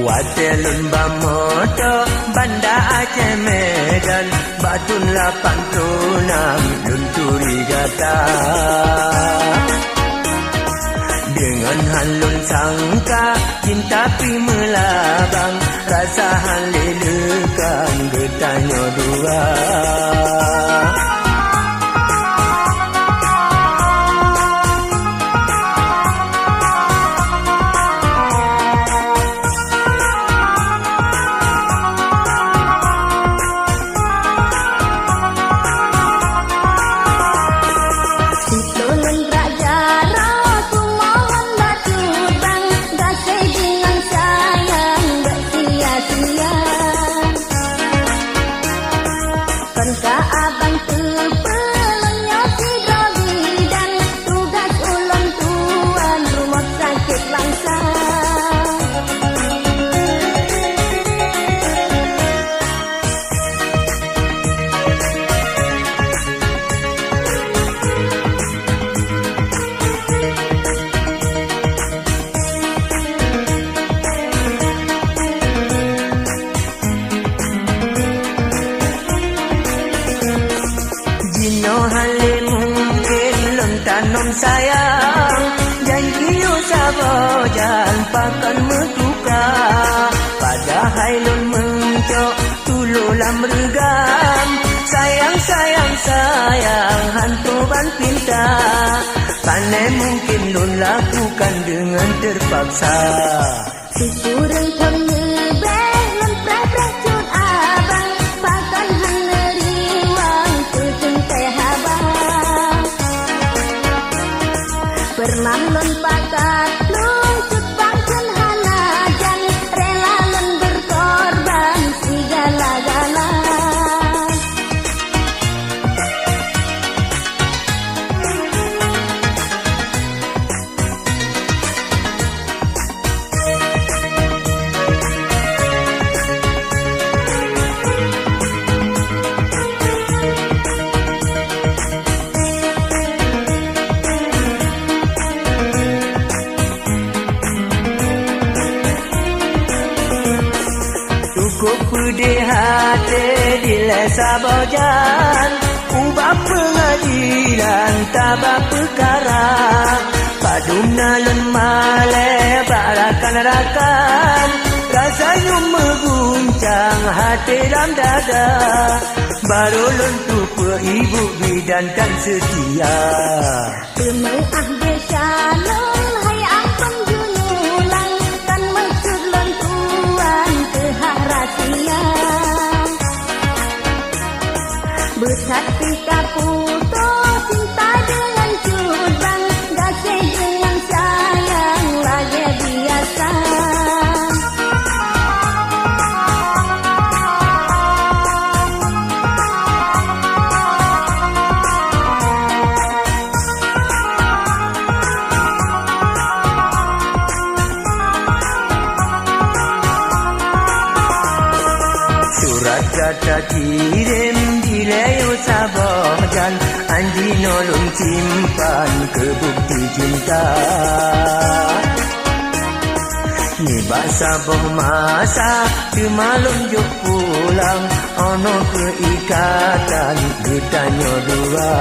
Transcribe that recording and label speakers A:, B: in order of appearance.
A: Watelun Bamoto Banda Aceh Medan Batun 86 Lunturi Gata dengan halun sangka cinta pi melabang rasa halelukan getahnya dua sayang janji sabojan pakan metuka padahal lun mencok tululam regam sayang sayang sayang hantu ban pinta pandai mungkin lun lakukan dengan terpaksa syukuran kami belum pernah cut abang pakan haneri wang tercintai habang pernah lon pakat lon cutbangkan hanajan rela lon berkorban segala-gala di hati dilai sabojan ubah pengadilan tabak perkara padumna lun malai barakan-rakan rasanya mengguncang hati dalam dada baru lun tupu ibu bidankan setia temui ahde shalom hai ampun junulang kan maksud lun tuan keharasia besar pika putus cinta dengan cudang gasih dengan sayang lagi biasa surat kata kirim dilayu sabojan andi nolong simpan ke bukti cinta ni bahasa masa kemalum juk pulang ono keikatan getahnya dua